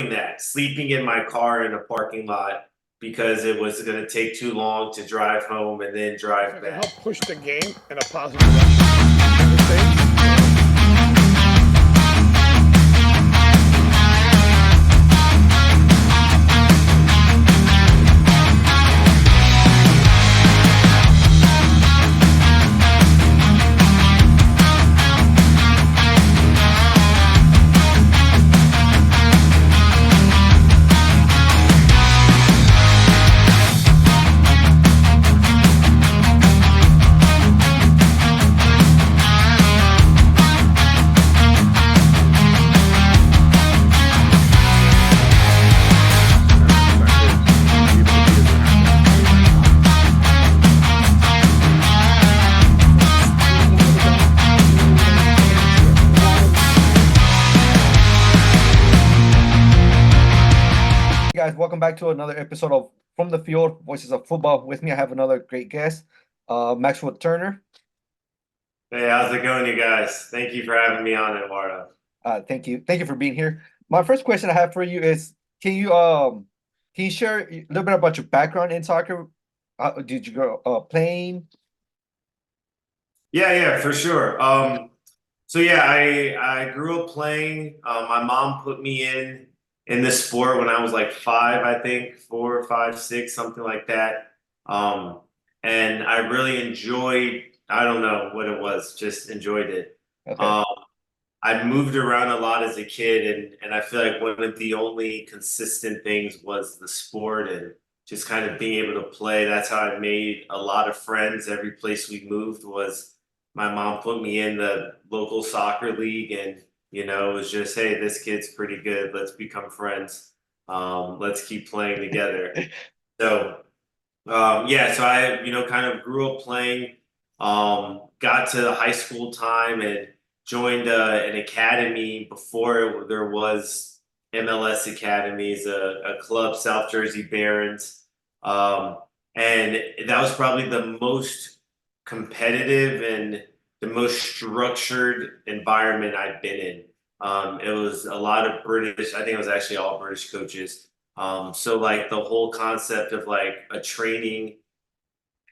that, sleeping in my car in a parking lot because it was going to take too long to drive home and then drive To help back. push the game in a positive direction. Understand? Guys, welcome back to another episode of From the Field, Voices of Football. With me, I have another great guest, Maxwell Turner. Hey, how's it going, you guys? Thank you for having me on, Eduardo. Thank you for being here. My first question I have for you is, can you share a little bit about your background in soccer? Did you grow playing? Yeah, for sure. I grew up playing. My mom put me in this sport when I was like five, I think, 4, 5, 6, something like that. Um, and I really enjoyed. I don't know what it was, just enjoyed it. Okay, Um, I moved around a lot as a kid, and I feel like one of the only consistent things was the sport and just kind of being able to play. That's how I made a lot of friends. Every place we moved was my mom put me in the local soccer league, and it was just, hey, this kid's pretty good. Let's become friends. Let's keep playing together. So so I, kind of grew up playing, got to the high school time and joined an academy before there was MLS academies, a club, South Jersey Barons. Um, and that was probably the most competitive and the most structured environment I've been in. It was a lot of British, I think it was actually all British coaches. So like the whole concept of like a training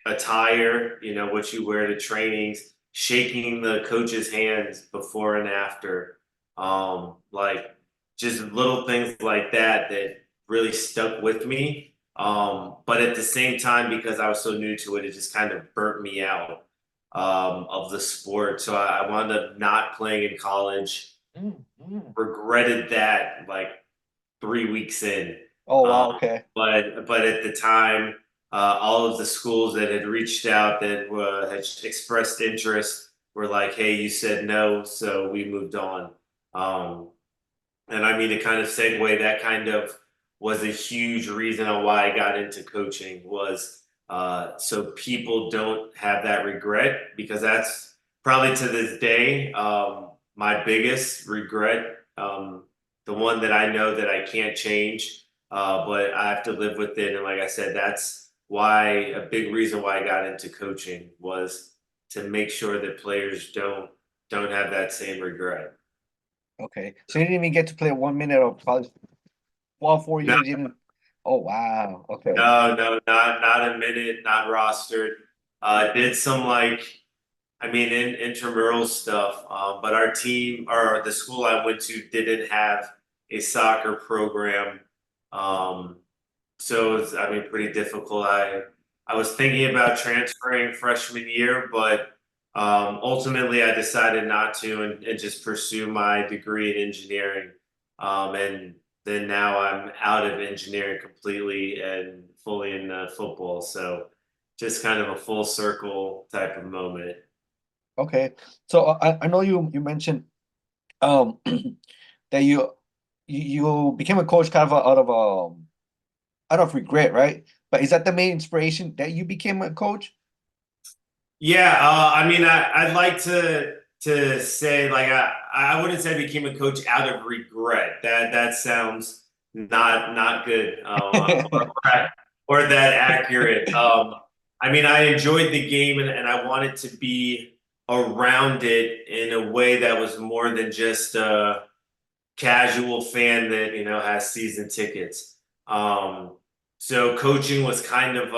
attire, what you wear to trainings, shaking the coach's hands before and after, like just little things like that that really stuck with me. But at the same time, because I was so new to it, it just kind of burnt me out of the sport. So I wound up not playing in college. Regretted that like 3 weeks in. Oh Um, wow, okay. but at the time, all of the schools that had reached out that had expressed interest were like, "Hey, you said no, so we moved on." Um, and I mean, to kind of segue, that kind of was a huge reason on why I got into coaching was so people don't have that regret because that's probably to this day my biggest regret. The one that I know that I can't change, but I have to live with it. And like I said, that's why a big reason why I got into coaching was to make sure that players don't have that same regret. Okay. So you didn't even get to play 1 minute of college. Well, 4 years, you didn't. Oh wow. Okay. No, not a minute, not rostered. Did some like, I mean, intramural stuff. But our team or the school I went to didn't have a soccer program. Um, so it's, I mean, pretty difficult. I was thinking about transferring freshman year, but ultimately I decided not to and just pursue my degree in engineering. And then now I'm out of engineering completely and fully in football. So just kind of a full circle type of moment. Okay. So I know you mentioned um that you became a coach kind of out of regret, right? But is that the main inspiration that you became a coach? Yeah, I mean, I'd like to say like I wouldn't say I became a coach out of regret. That sounds not good or that accurate. I mean, I enjoyed the game and I wanted to be around it in a way that was more than just casual fan that, has season tickets. So coaching was kind of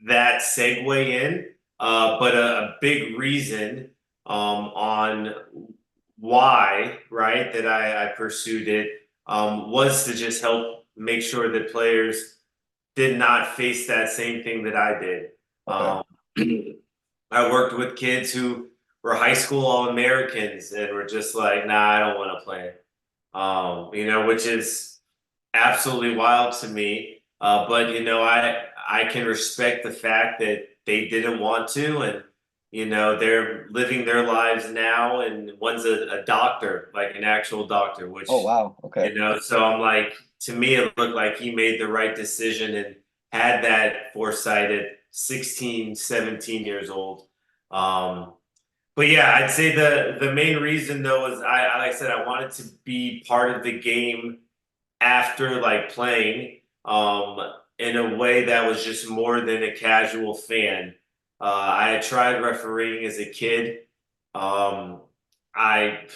that segue in, but a big reason on why, right, that I pursued it was to just help make sure that players did not face that same thing that I did. Okay. Um, I worked with kids who were high school All-Americans and were just like, nah, I don't want to play. Which is absolutely wild to me. But I can respect the fact that they didn't want to, and they're living their lives now. And one's a doctor, like an actual doctor, Oh, which wow. Okay. So I'm like, to me, it looked like he made the right decision and had that foresight at 16, 17 years old. Um, but yeah, I'd say the main reason though is like I said, I wanted to be part of the game after like playing in a way that was just more than a casual fan. I had tried refereeing as a kid. Um, I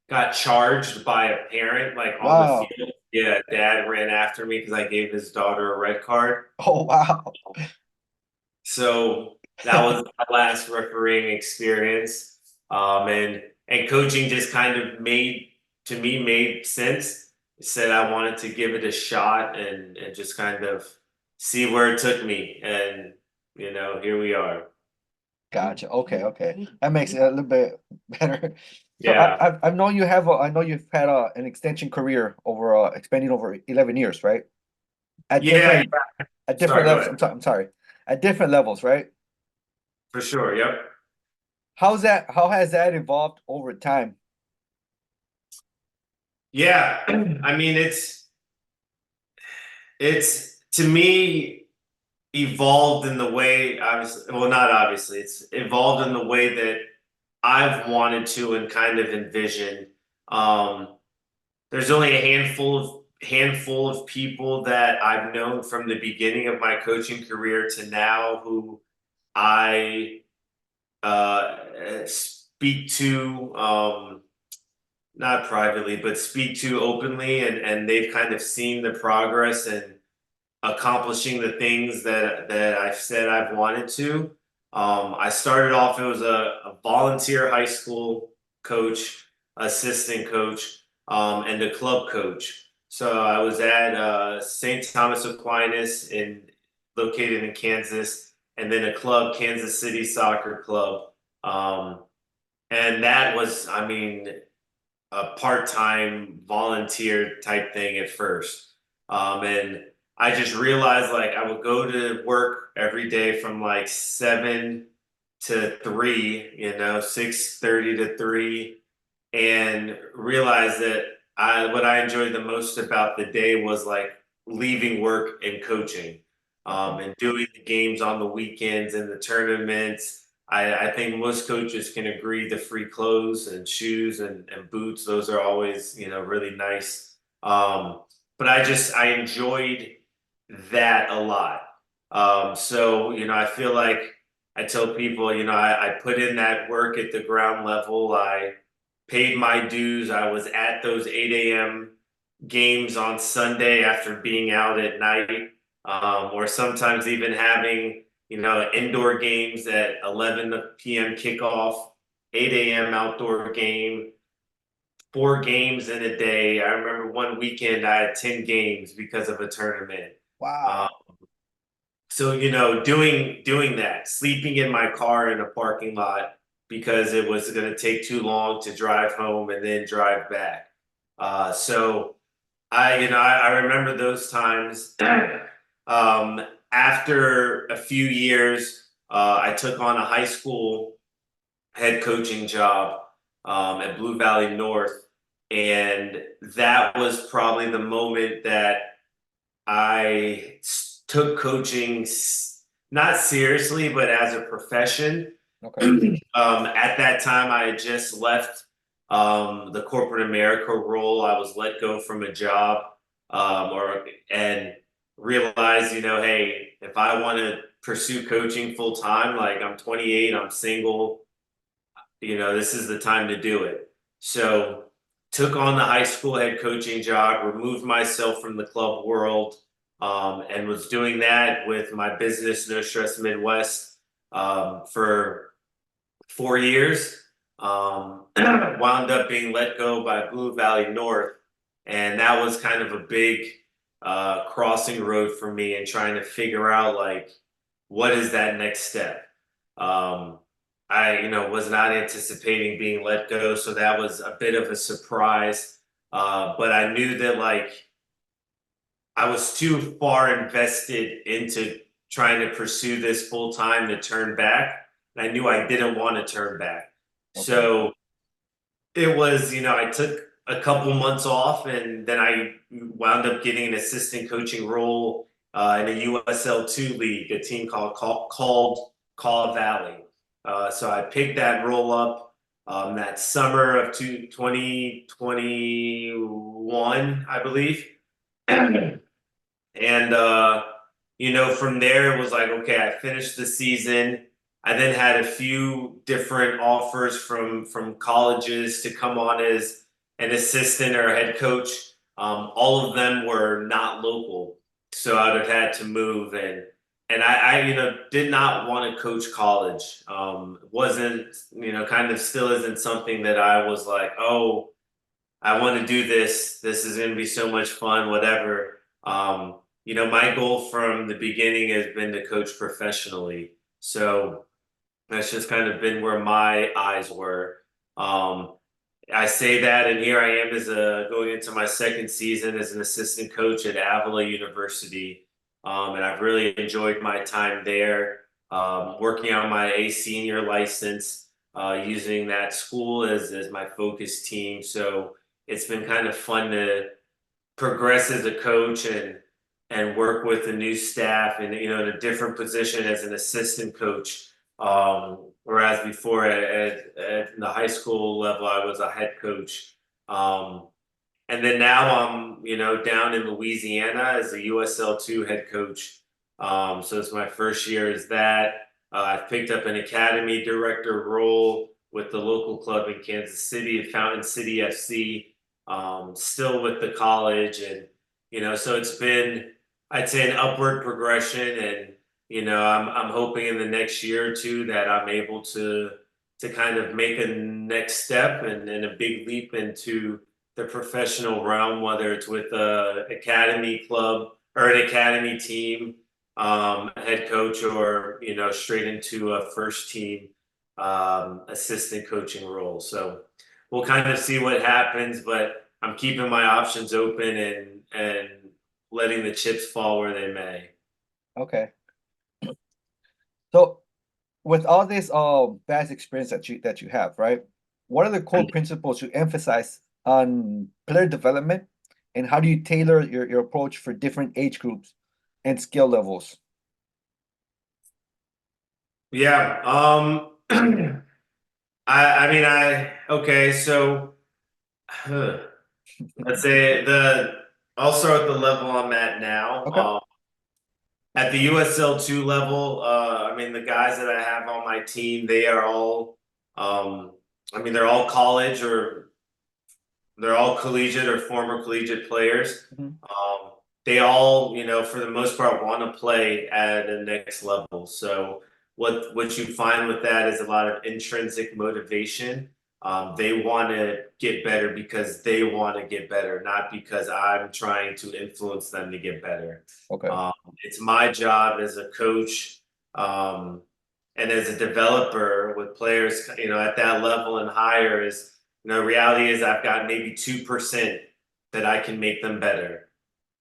got charged by a parent like on the Wow. field. Yeah, dad ran after me because I gave his daughter a red card. Oh, wow. So that was my last refereeing experience. And coaching just kind of made sense. Said I wanted to give it a shot and just kind of see where it took me. And here we are. Gotcha. Okay, okay. That makes it a little bit better. So Yeah. I've known you have I know you've had an extension career over expanding over 11 years, right? At Yeah, different at different sorry, go levels. ahead. I'm sorry. At different levels, right? For sure, yep. How has that evolved over time? Yeah. I mean it's to me evolved in the way, obviously, well, not obviously, it's evolved in the way that I've wanted to and kind of envisioned. Um, there's only a handful of people that I've known from the beginning of my coaching career to now who I speak to, not privately, but speak to openly, and they've kind of seen the progress and accomplishing the things that I've said I've wanted to. I started off, it was a volunteer high school coach, assistant coach, and a club coach. So I was at St. Thomas Aquinas located in Kansas, and then a club, Kansas City Soccer Club. Um, and that was, I mean, a part-time volunteer type thing at first. And I just realized like I would go to work every day from like 7 to 3, 6:30 to 3, and realized that what I enjoyed the most about the day was like leaving work and coaching, Okay. and doing the games on the weekends and the tournaments. I think most coaches can agree the free clothes and shoes and boots, those are always, really nice. But I enjoyed that a lot. So, I feel like I tell people, I put in that work at the ground level. I paid my dues. I was at those 8 a.m. games on Sunday after being out at night, or sometimes even having, indoor games at 11 p.m. kickoff, 8 a.m. outdoor game, 4 games in a day. I remember one weekend I had 10 games because of a tournament. Wow. Um, so doing that, sleeping in my car in a parking lot because it was going to take too long to drive home and then drive back. So I remember those times. After a few years, I took on a high school head coaching job at Blue Valley North, and that was probably the moment that took coaching not seriously, but as a profession. Okay. At that time, I had just left the corporate America role. I was let go from a job, and realized, hey, if I want to pursue coaching full time, like I'm 28, I'm single, this is the time to do it. So took on the high school head coaching job, removed myself from the club world, and was doing that with my business, No Stress Midwest, for 4 years. Wound up being let go by Blue Valley North, and that was kind of a big crossing road for me and trying to figure out like what is that next step. Um, I was not anticipating being let go, so that was a bit of a surprise. But I knew that like I was too far invested into trying to pursue this full time to turn back. And I knew I didn't want to turn back. Okay. So it was, I took a couple months off and then I wound up getting an assistant coaching role in a USL 2 league, a team called Call Valley. So I picked that role up that summer of 2021, I believe. And from there it was like, okay, I finished the season. I then had a few different offers from colleges to come on as an assistant or a head coach. All of them were not local, so I would have had to move and I did not want to coach college. Wasn't kind of still isn't something that I was like, oh, I want to do this. This is going to be so much fun, whatever. My goal from the beginning has been to coach professionally. So that's just kind of been where my eyes were. Um, I say that, and here I am as going into my second season as an assistant coach at Avila University, and I've really enjoyed my time there. Working on my A senior license, using that school as my focus team. So it's been kind of fun to progress as a coach and work with the new staff and in a different position as an assistant coach. Whereas before at the high school level, I was a head coach. And then now I'm down in Louisiana as a USL 2 head coach. So it's my first year as that. I've picked up an academy director role with the local club in Kansas City, at Fountain City FC. Still with the college, and so it's been, I'd say, an upward progression, and I'm hoping in the next year or two that I'm able to kind of make a next step and a big leap into the professional realm, whether it's with a academy club or an academy team, head coach, or straight into a first team assistant coaching role. So we'll kind of see what happens, but I'm keeping my options open and letting the chips fall where they may. Okay. So with all this vast experience that you have, right? What are the core principles you emphasize on player development, and how do you tailor your approach for different age groups and skill levels? Yeah. Okay, so let's say I'll start at the level I'm at now. Okay. At the USL 2 level, the guys that I have on my team, they are all, they're all college or they're all collegiate or former collegiate players. Mhm. They all, for the most part, want to play at the next level. So what you find with that is a lot of intrinsic motivation. They want to get better because they want to get better, not because I'm trying to influence them to get better. Okay. It's my job as a coach, and as a developer with players, at that level and higher is, reality is I've got maybe 2% that I can make them better.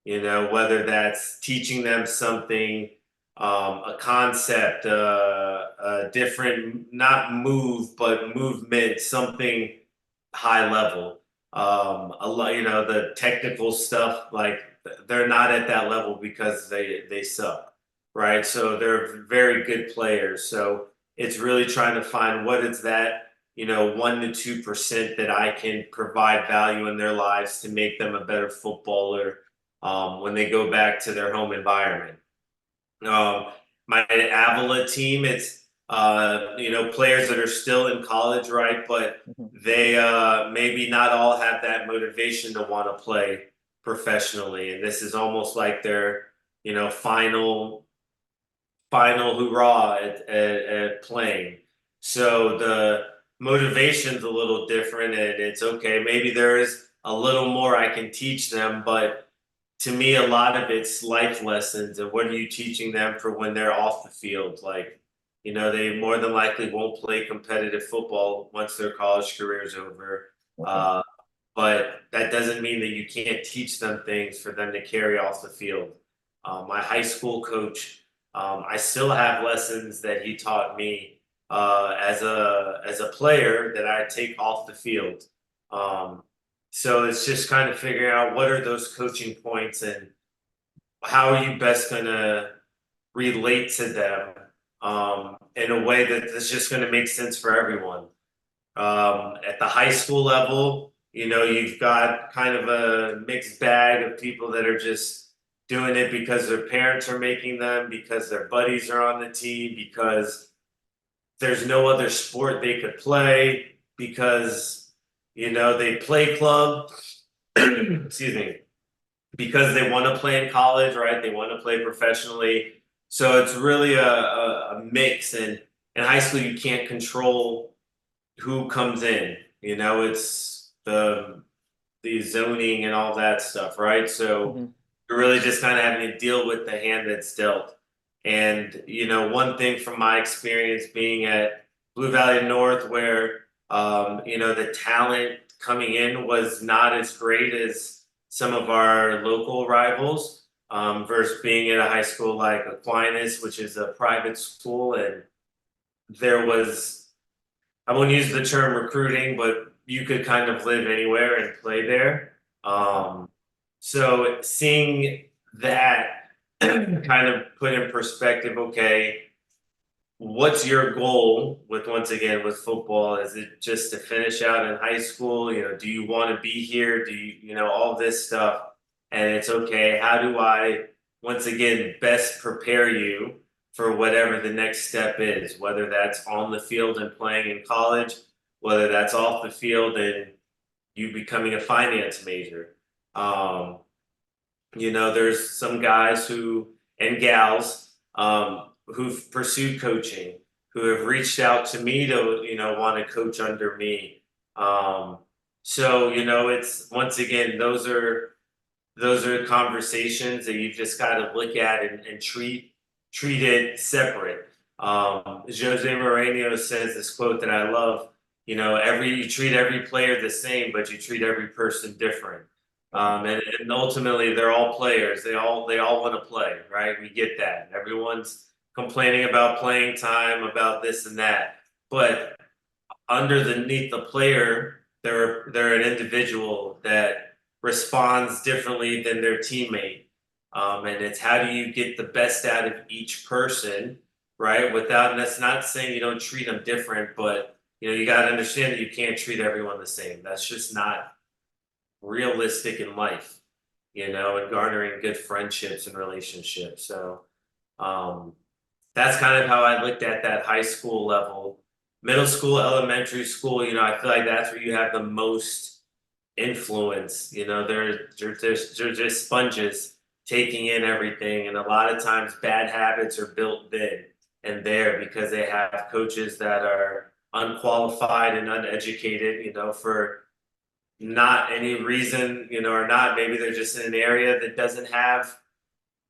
Whether that's teaching them something, a concept, a different, not move, but movement, something high level. A lot, the technical stuff, like they're not at that level because they suck, right? So they're very good players. So it's really trying to find what is that 1 to 2% that I can provide value in their lives to make them a better footballer when they go back to their home environment. My Avila team, it's players that are still in college, right? But they maybe not all have that motivation to want to play professionally. And this is almost like their, final hurrah at playing. So the motivation's a little different, and it's okay. Maybe there is a little more I can teach them, but to me, a lot of it's life lessons and what are you teaching them for when they're off the field? Like, they more than likely won't play competitive football once their college career is over. Okay. Uh, but that doesn't mean that you can't teach them things for them to carry off the field. My high school coach, I still have lessons that he taught me as a player that I take off the field. Um, so it's just kind of figuring out what are those coaching points and how are you best going to relate to them in a way that is just going to make sense for everyone. At the high school level, you've got kind of a mixed bag of people that are just doing it because their parents are making them, because their buddies are on the team, because there's no other sport they could play, because, they play club, excuse me, because they want to play in college, right? They want to play professionally. So it's really a mix. And in high school, you can't control who comes in. It's the zoning and all that stuff, right? So you're really just kind of having to deal with the hand that's dealt. And one thing from my experience being at Blue Valley North, where the talent coming in was not as great as some of our local rivals, versus being at a high school like Aquinas, which is a private school, and there was, I won't use the term recruiting, but you could kind of live anywhere and play there. So seeing that kind of put in perspective, okay, what's your goal with, once again, with football? Is it just to finish out in high school? Do you want to be here? Do you, all this stuff? And it's okay. How do I, once again, best prepare you for whatever the next step is, whether that's on the field and playing in college, whether that's off the field and you becoming a finance major. Um, there's some guys and gals who've pursued coaching, who have reached out to me to, want to coach under me. So, it's, once again, those are conversations that you've just got to look at and treat it separate. Jose Mourinho says this quote that I love. You treat every player the same, but you treat every person different. And ultimately, they're all players. They all want to play, right? We get that. Everyone's complaining about playing time, about this and that, but underneath the player, they're an individual that responds differently than their teammate. And it's how do you get the best out of each person, right? Without, and that's not saying you don't treat them different, but you got to understand that you can't treat everyone the same. That's just not realistic in life, and garnering good friendships and relationships. So that's kind of how I looked at that high school level. Middle school, elementary school, I feel like that's where you have the most influence. They're just sponges taking in everything, and a lot of times bad habits are built then and there because they have coaches that are unqualified and uneducated, for not any reason, or not. Maybe they're just in an area that doesn't have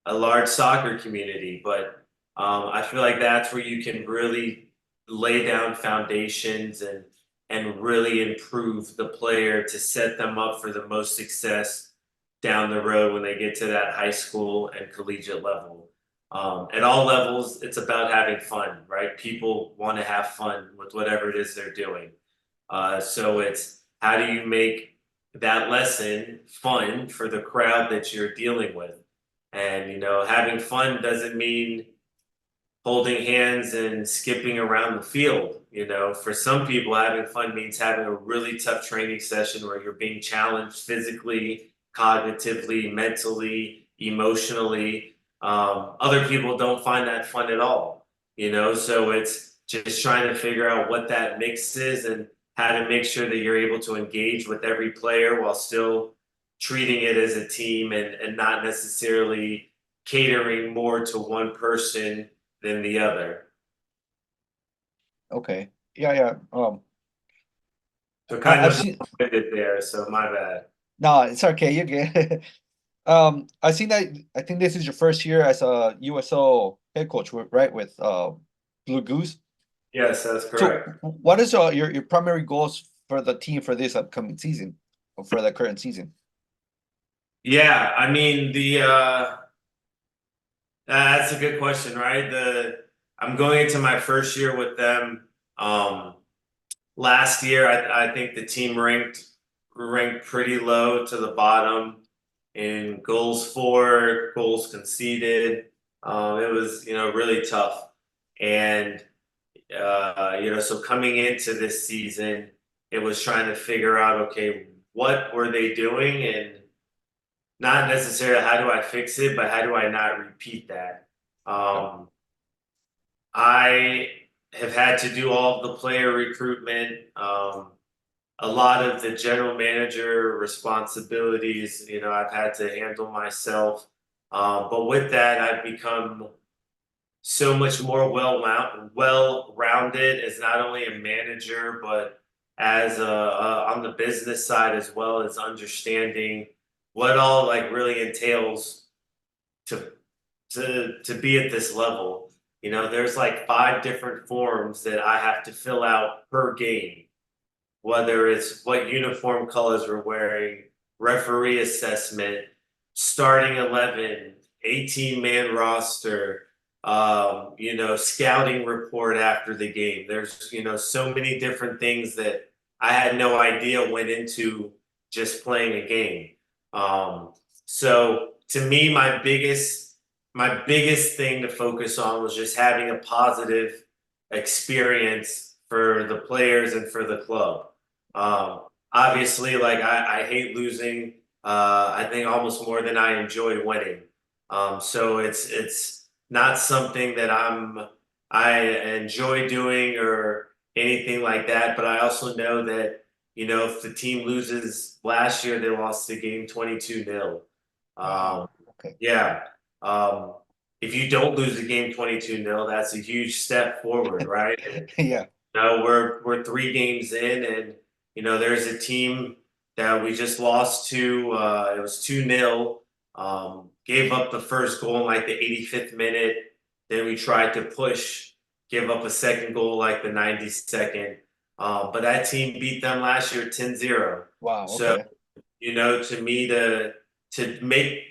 a large soccer community, but I feel like that's where you can really lay down foundations and really improve the player to set them up for the most success down the road when they get to that high school and collegiate level. At all levels, it's about having fun, right? People want to have fun with whatever it is they're doing. So it's how do you make that lesson fun for the crowd that you're dealing with? And, having fun doesn't mean holding hands and skipping around the field. For some people, having fun means having a really tough training session where you're being challenged physically, cognitively, mentally, emotionally. Other people don't find that fun at all. So it's just trying to figure out what that mix is and how to make sure that you're able to engage with every player while still treating it as a team and not necessarily catering more to one person than the other. Okay. Yeah. So kind I've of seen. it there, so my bad. No, it's okay. You're good. I've seen that. I think this is your first year as a USL head coach, right? With Blue Goose. Yes, that's So, correct. what is your primary goals for the team for this upcoming season, or for the current season? Yeah, I mean that's a good question, right? I'm going into my first year with them. Last year, I think the team ranked pretty low to the bottom in goals for, goals conceded. It was really tough, and so coming into this season, it was trying to figure out, okay, what were they doing, and not necessarily how do I fix it, but how do I not repeat that. I have had to do all of the player recruitment, a lot of the general manager responsibilities, I've had to handle myself. But with that, I've become so much more well-rounded as not only a manager, but as on the business side, as well as understanding what all like really entails to to be at this level. There's like 5 different forms that I have to fill out per game, whether it's what uniform colors we're wearing, referee assessment, starting 11, 18-man roster, scouting report after the game. There's, so many different things that I had no idea went into just playing a game. So to me, my biggest thing to focus on was just having a positive experience for the players and for the club. Obviously, like I hate losing. I think almost more than I enjoy winning. So it's not something that I enjoy doing or anything like that. But I also know that if the team loses last year, they lost the game 22-0. Um, Wow. Okay. yeah. Um, if you don't lose the game 22-0, that's a huge step forward, right? Yeah. No, we're 3 games in, and there's a team that we just lost to. It was 2-0. Gave up the first goal in like the 85th minute. Then we tried to push, give up a second goal like the 92nd. But that team beat them last year 10-0. Wow. So Okay. to me to make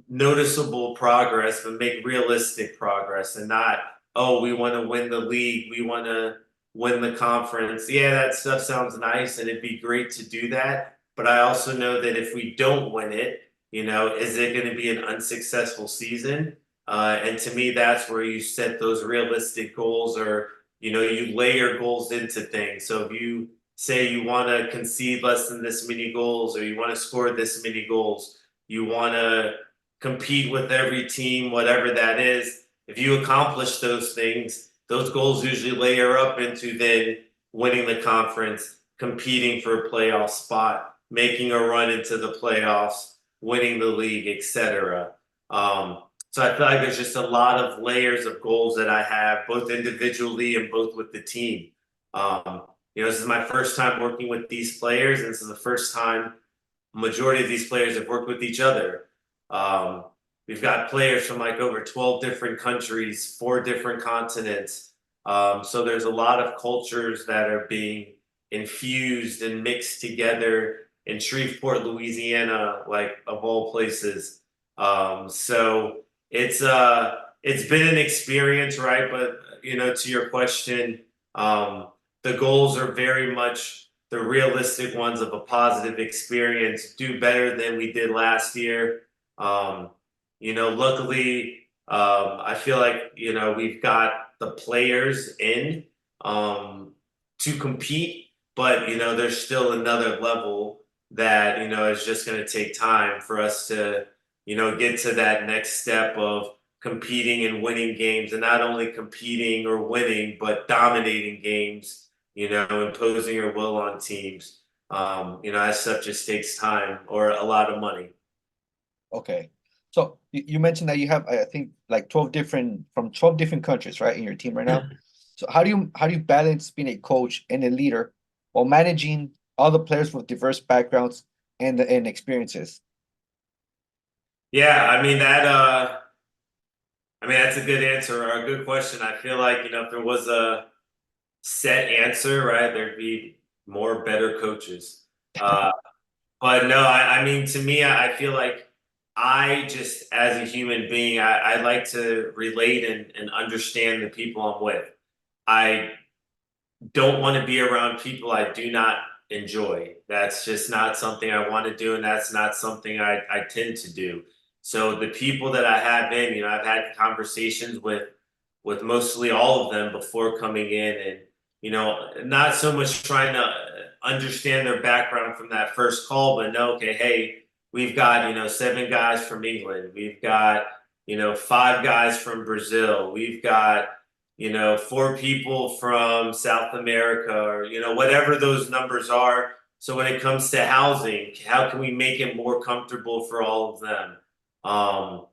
noticeable progress, but make realistic progress, and not, oh, we want to win the league, we want to win the conference. Yeah, that stuff sounds nice, and it'd be great to do that. But I also know that if we don't win it, is it going to be an unsuccessful season? And to me, that's where you set those realistic goals, or you layer goals into things. So if you say you want to concede less than this many goals, or you want to score this many goals, you want to compete with every team, whatever that is. If you accomplish those things, those goals usually layer up into then winning the conference, competing for a playoff spot, making a run into the playoffs, winning the league, etc. So I feel like there's just a lot of layers of goals that I have, both individually and both with the team. This is my first time working with these players, and this is the first time majority of these players have worked with each other. Um, we've got players from like over 12 different countries, 4 different continents. So there's a lot of cultures that are being infused and mixed together in Shreveport, Louisiana, like of all places. So it's been an experience, right? But to your question, the goals are very much the realistic ones of a positive experience, do better than we did last year. Luckily, I feel like, we've got the players in to compete, but, there's still another level that, is just going to take time for us to, get to that next step of competing and winning games, and not only competing or winning, but dominating games, imposing your will on teams. As such, just takes time or a lot of money. Okay. So you mentioned that you have, I think, like 12 different countries, right, in your team right now. So how do you balance being a coach and a leader while managing all the players with diverse backgrounds and experiences? Yeah, that's a good answer or a good question. I feel like, if there was a set answer, right, there'd be more better coaches. Uh, but no, to me, I feel like I just, as a human being, I like to relate and understand the people I'm with. I don't want to be around people I do not enjoy. That's just not something I want to do, and that's not something I tend to do. So the people that I have in, I've had conversations with mostly all of them before coming in, and not so much trying to understand their background from that first call, but know, okay, hey, we've got 7 guys from England, we've got 5 guys from Brazil, we've got 4 people from South America, or whatever those numbers are. So when it comes to housing, how can we make it more comfortable for all of them? Um,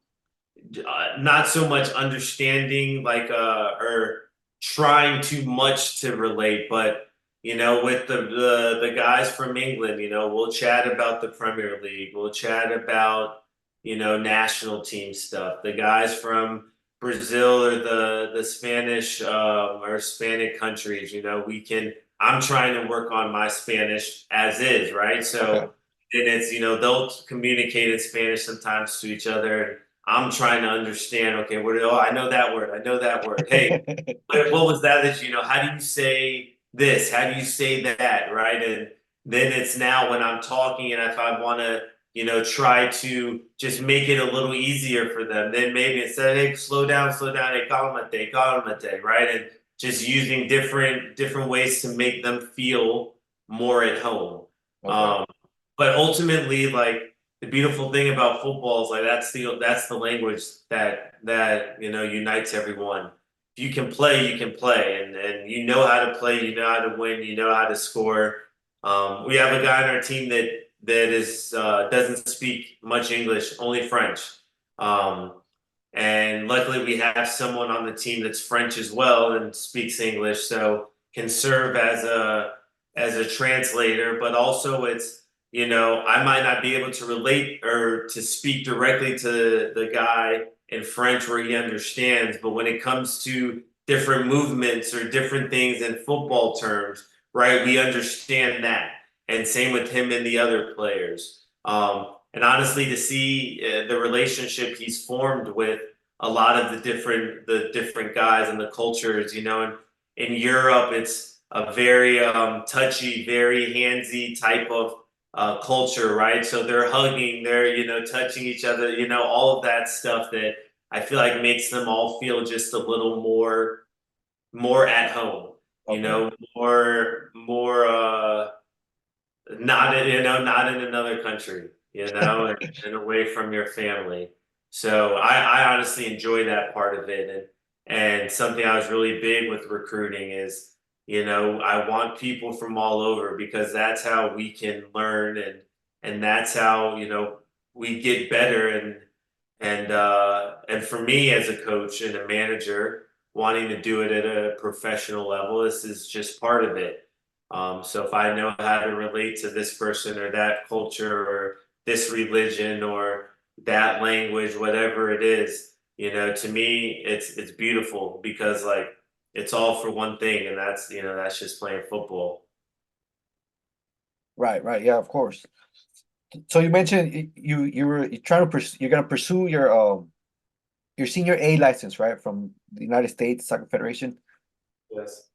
Not so much understanding or trying too much to relate, but with the guys from England, we'll chat about the Premier League, we'll chat about national team stuff. The guys from Brazil or the Spanish or Hispanic countries, we can. I'm trying to work on my Spanish as is, right? Okay. So and it's they'll communicate in Spanish sometimes to each other. I'm trying to understand. Okay, I know that word. I know that word. Hey, what was that how do you say this? How do you say that? Right. And then it's now when I'm talking and if I want to, try to just make it a little easier for them, then maybe instead of, hey, slow down, hey, calmate, right? And just using different ways to make them feel more at home. Okay. Um, but ultimately, like the beautiful thing about football is like that's the language that unites everyone. If you can play, you can play, and you know how to play, you know how to win, you know how to score. We have a guy on our team that is doesn't speak much English, only French. Um, and luckily, we have someone on the team that's French as well and speaks English, so can serve as a translator. But also, it's I might not be able to relate or to speak directly to the guy in French where he understands. But when it comes to different movements or different things in football terms, right, we understand that. And same with him and the other players. And honestly, to see the relationship he's formed with a lot of the different guys and the cultures, in Europe, it's a very touchy, very handsy type of culture, right? So they're hugging, they're touching each other, all of that stuff that I feel like makes them all feel just a little more at home, Okay. more not in another country, and away from your family. So I honestly enjoy that part of it, and something I was really big with recruiting is, I want people from all over because that's how we can learn and that's how we get better and for me as a coach and a manager wanting to do it at a professional level, this is just part of it. So if I know how to relate to this person or that culture or this religion or that language, whatever it is, to me it's beautiful because like it's all for one thing, and that's just playing football. Right, right. Yeah, of course. So you mentioned you're trying to you're gonna pursue your senior A license, right, from the United States Soccer Federation. Yes.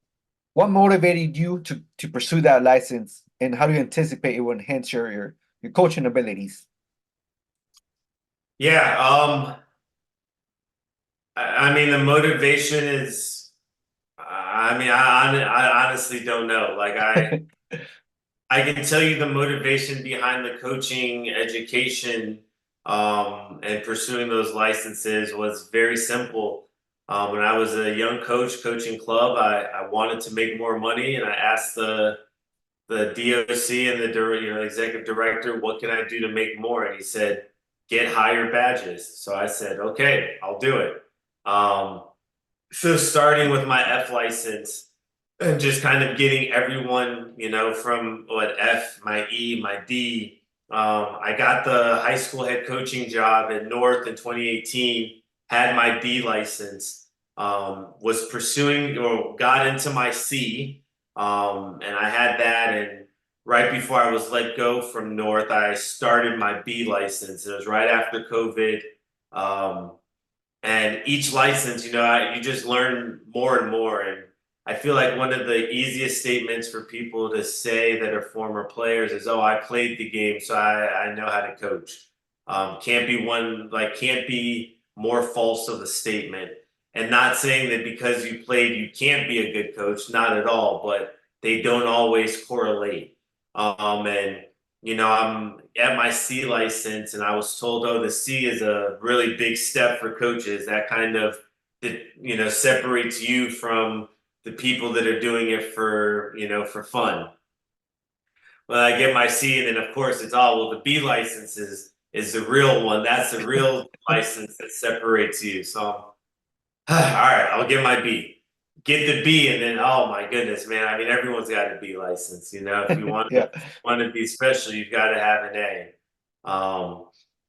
What motivated you to pursue that license, and how do you anticipate it will enhance your coaching abilities? Yeah. The motivation is. I honestly don't know. Like I can tell you the motivation behind the coaching education And pursuing those licenses was very simple. When I was a young coach coaching club, I wanted to make more money, and I asked the DOC and the executive director, what can I do to make more? And he said, get higher badges. So I said, okay, I'll do it. So starting with my F license and just kind of getting everyone, from what F, my E, my D. I got the high school head coaching job at North in 2018, had my D license, was pursuing or got into my C, and I had that. And right before I was let go from North, I started my B license. It was right after COVID. Um, and each license, you just learn more and more. And I feel like one of the easiest statements for people to say that are former players is, "Oh, I played the game, so I know how to coach." Can't be more false of a statement. And not saying that because you played, you can't be a good coach, not at all, but they don't always correlate. And I'm at my C license, and I was told, oh, the C is a really big step for coaches. That kind of, separates you from the people that are doing it for fun. Well, I get my C, and then of course it's all, well, the B license is the real one. That's the real license that separates you. So, all right, I'll get my B. Get the B, and then oh my goodness, man! I mean, everyone's got a B license. If you want Yeah. want to be special, you've got to have an A.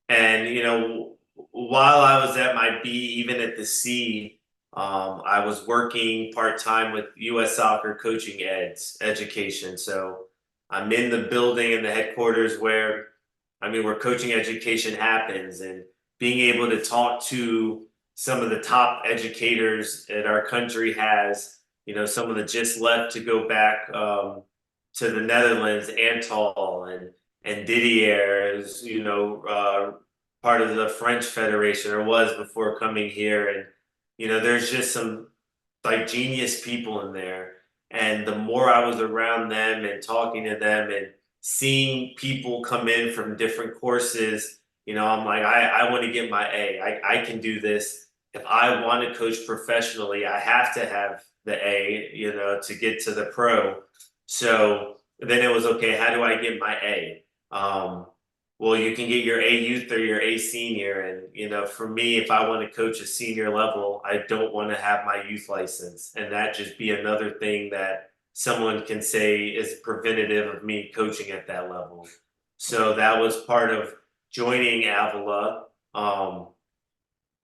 And while I was at my B, even at the C, I was working part time with U.S. Soccer coaching education. So I'm in the building in the headquarters where coaching education happens, and being able to talk to some of the top educators that our country has. Some of the just left to go back to the Netherlands, Antal and Didier is, part of the French Federation, or was before coming here. And, there's just some like genius people in there. And the more I was around them and talking to them and seeing people come in from different courses, I'm like, I want to get my A. I can do this. If I want to coach professionally, I have to have the A, to get to the pro. So then it was, okay, how do I get my A? Well, you can get your A youth or your A senior. And, for me, if I want to coach a senior level, I don't want to have my youth license. And that just be another thing that someone can say is preventative of me coaching at that level. So that was part of joining Avila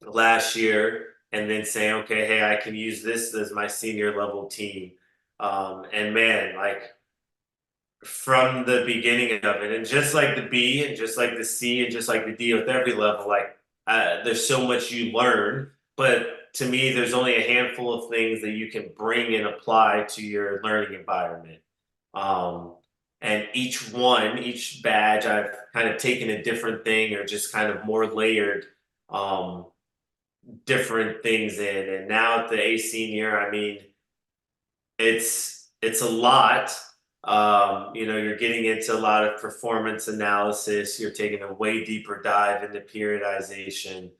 last year, and then saying, okay, hey, I can use this as my senior level team. And man, like from the beginning of it, and just like the B and just like the C and just like the D, with every level, like there's so much you learn. But to me, there's only a handful of things that you can bring and apply to your learning environment. And each badge, I've kind of taken a different thing, or just kind of more layered different things in. And now at the A senior, I mean, it's a lot. You're getting into a lot of performance analysis. You're taking a way deeper dive into periodization.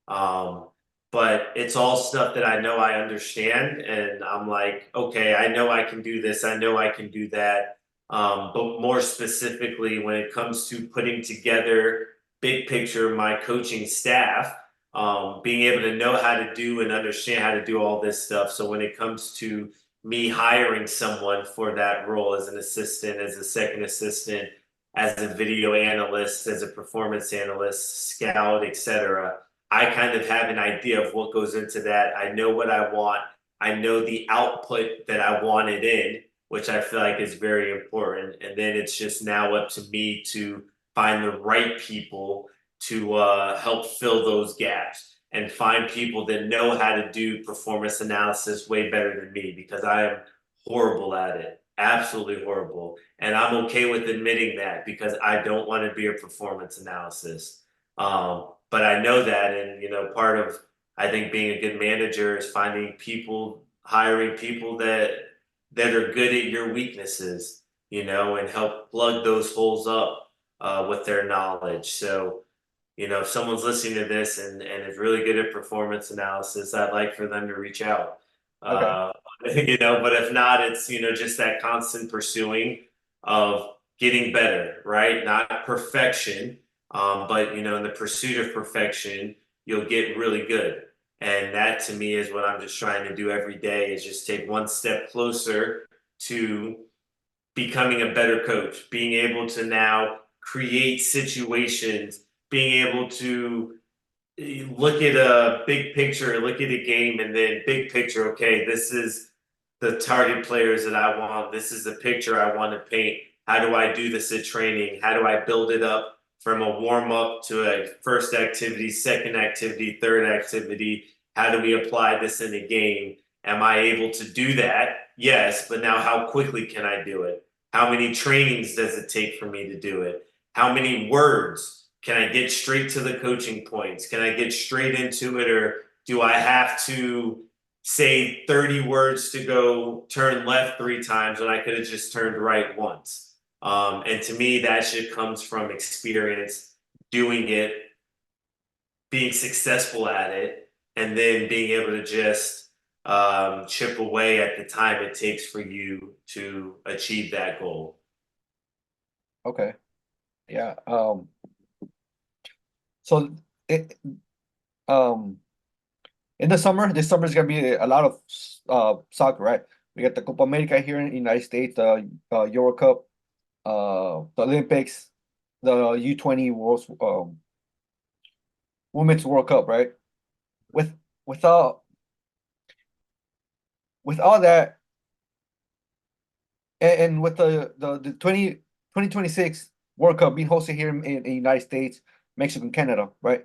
But it's all stuff that I know I understand, and I'm like, okay, I know I can do this. I know I can do that. But more specifically, when it comes to putting together big picture my coaching staff, being able to know how to do and understand how to do all this stuff. So when it comes to me hiring someone for that role as an assistant, as a second assistant, as a video analyst, as a performance analyst, scout, etc., I kind of have an idea of what goes into that. I know what I want. I know the output that I want it in, which I feel like is very important. And then it's just now up to me to find the right people to help fill those gaps, and find people that know how to do performance analysis way better than me, because I am horrible at it, absolutely horrible. And I'm okay with admitting that, because I don't want to be a performance analysis. But I know that, and part of, I think, being a good manager is finding people, hiring people that are good at your weaknesses, and help plug those holes up with their knowledge. So if someone's listening to this and is really good at performance analysis, I'd like for them to reach out. Okay. Uh, but if not, it's, just that constant pursuing of getting better, right? Not perfection, but, in the pursuit of perfection, you'll get really good. And that to me is what I'm just trying to do every day, is just take one step closer to becoming a better coach, being able to now create situations, being able to look at a big picture, look at a game, and then big picture, okay, this is the target players that I want. This is the picture I want to paint. How do I do this at training? How do I build it up from a warm up to a first activity, second activity, third activity? How do we apply this in a game? Am I able to do that? Yes, but now how quickly can I do it? How many trainings does it take for me to do it? How many words? Can I get straight to the coaching points? Can I get straight into it, or do I have to say 30 words to go turn left 3 times when I could have just turned right once? And to me, that shit comes from experience, doing it, being successful at it, and then being able to just chip away at the time it takes for you to achieve that goal. Okay. Yeah. So it in the summer, this summer is gonna be a lot of soccer, right? We got the Copa America here in the United States, the Euro Cup, the Olympics, the U20 World Women's World Cup, right? With with all with all that, and with the 2026 World Cup being hosted here in the United States, Mexico, and Canada, right?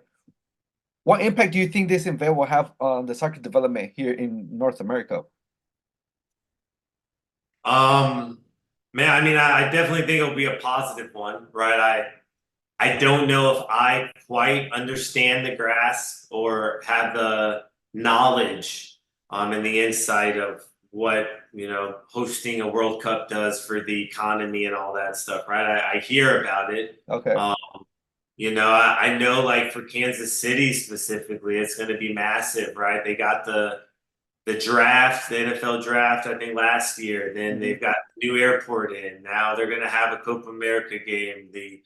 What impact do you think this event will have on the soccer development here in North America? Man, I mean, I definitely think it'll be a positive one, right? I don't know if I quite understand the grasp or have the knowledge and the insight of what, hosting a World Cup does for the economy and all that stuff, right? I hear about it. Okay. Um, I know, like, for Kansas City specifically, it's going to be massive, right? They got the draft, the NFL draft, I think last year. Then they've got the new airport in. Now they're going to have a Copa America game. The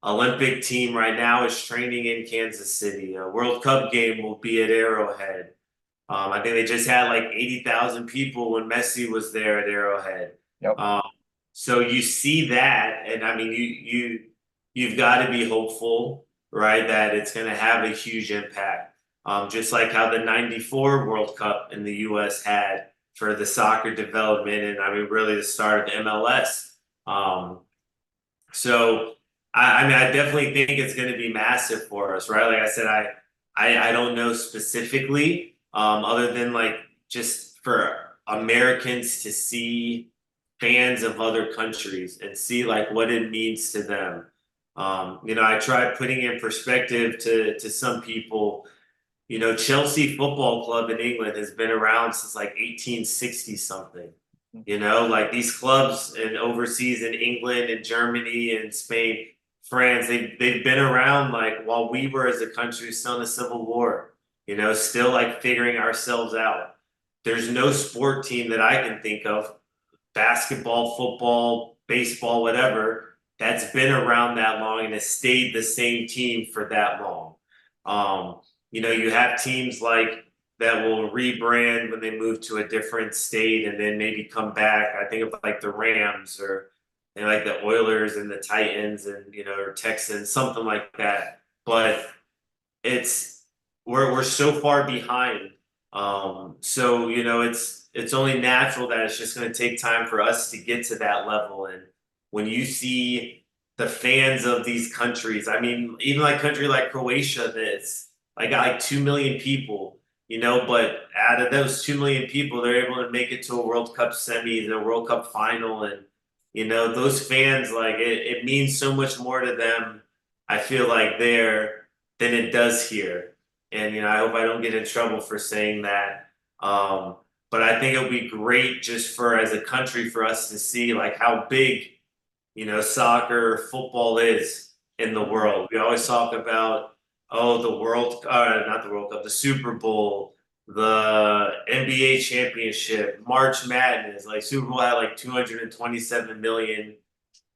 Olympic team right now is training in Kansas City. A World Cup game will be at Arrowhead. I think they just had like 80,000 people when Messi was there at Arrowhead. Yep. So you see that, and I mean, you've got to be hopeful, right, that it's going to have a huge impact. Just like how the '94 World Cup in the U.S. had for the soccer development, and I mean, really the start of MLS. So I mean, I definitely think it's going to be massive for us, right? Like I said, I don't know specifically, other than like just for Americans to see fans of other countries and see like what it means to them. I try putting in perspective to some people. Chelsea Football Club in England has been around since like 1860 something. Like these clubs and overseas in England and Germany and Spain, France, they've been around like while we were as a country still in the Civil War, still like figuring ourselves out. There's no sport team that I can think of, basketball, football, baseball, whatever, that's been around that long and has stayed the same team for that long. You have teams like that will rebrand when they move to a different state and then maybe come back. I think of like the Rams or like the Oilers and the Titans and or Texans, something like that. But it's we're so far behind. So it's only natural that it's just going to take time for us to get to that level. And when you see the fans of these countries, I mean, even like country like Croatia, that's like 2 million people, but out of those 2 million people, they're able to make it to a World Cup semis and a World Cup final. And, those fans, like it means so much more to them, I feel like there than it does here. And, I hope I don't get in trouble for saying that. But I think it'll be great just for as a country for us to see like how big, soccer, football is in the world. We always talk about, oh, not the World Cup, the Super Bowl, the NBA championship, March Madness. Like Super Bowl had like 227 million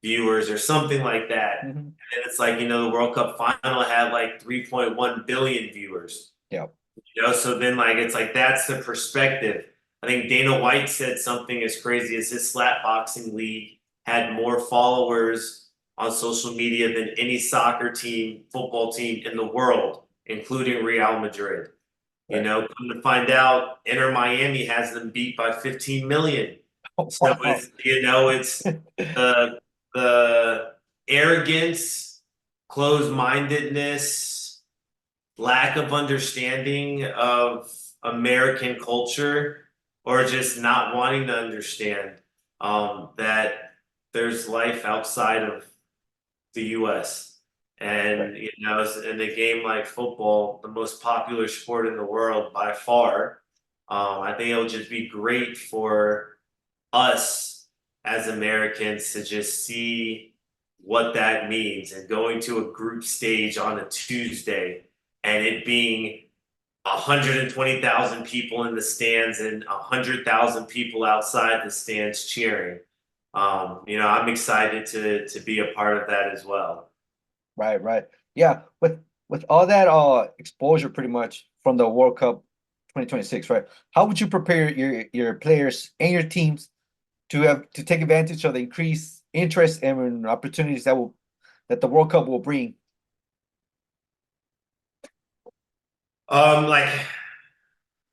viewers or something like that. Mhm. And it's like, the World Cup final had like 3.1 billion viewers. Yeah. So then like it's like that's the perspective. I think Dana White said something as crazy as his slap boxing league had more followers on social media than any soccer team, football team in the world, including Real Madrid. Right. Come to find out, Inter Miami has them beat by 15 million. Oh, So wow. it's the arrogance, closed-mindedness, lack of understanding of American culture, or just not wanting to understand that there's life outside of the U.S. Right. And in a game like football, the most popular sport in the world by far, I think it'll just be great for us as Americans to just see what that means, and going to a group stage on a Tuesday and it being 120,000 people in the stands and 100,000 people outside the stands cheering. I'm excited to be a part of that as well. Right, right. Yeah, with all that exposure pretty much from the World Cup 2026, right? How would you prepare your players and your teams to take advantage of the increased interest and opportunities that the World Cup will bring? Like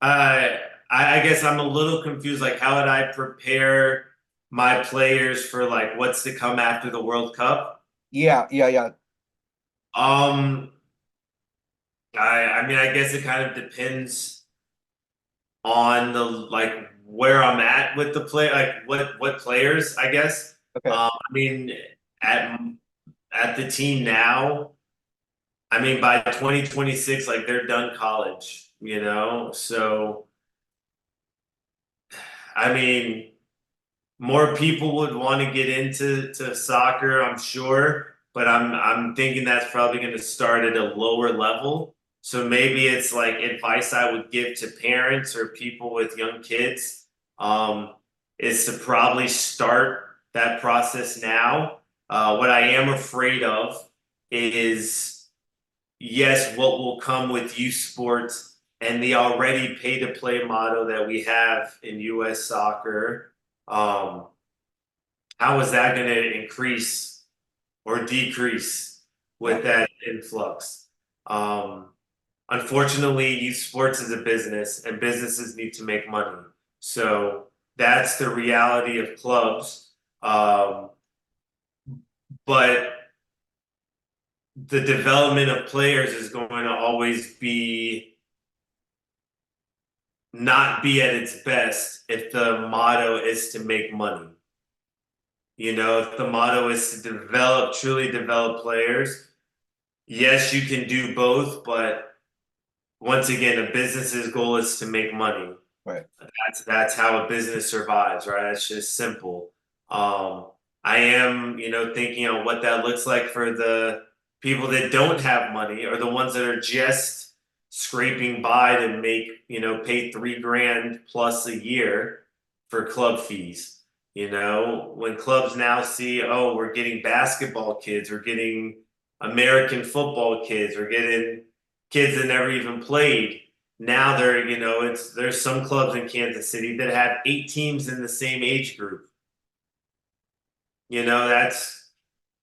I guess I'm a little confused. Like, how would I prepare my players for like what's to come after the World Cup? Yeah, yeah, yeah. Um, I mean, I guess it kind of depends on the like where I'm at with the play, like what players, I guess. Okay. I mean, at at the team now, I mean, by 2026, like they're done college, So, I mean, more people would want to get into soccer, I'm sure, but I'm thinking that's probably going to start at a lower level. So maybe it's like advice I would give to parents or people with young kids, um, is to probably start that process now. What I am afraid of is, yes, what will come with youth sports and the already pay to play model that we have in US soccer. Um, how is that going to increase or decrease Yeah. with that influx? Um, Unfortunately, youth sports is a business and businesses need to make money. So that's the reality of clubs. But the development of players is going to always not be at its best if the motto is to make money. If the motto is to truly develop players, yes, you can do both, but once again, a business's goal is to make money. Right. That's how a business survives, right? It's just simple. I am, thinking on what that looks like for the people that don't have money, or the ones that are just scraping by to make, pay $3,000 plus a year for club fees. When clubs now see, oh, we're getting basketball kids, we're getting American football kids, we're getting kids that never even played. Now there's some clubs in Kansas City that have 8 teams in the same age group. That's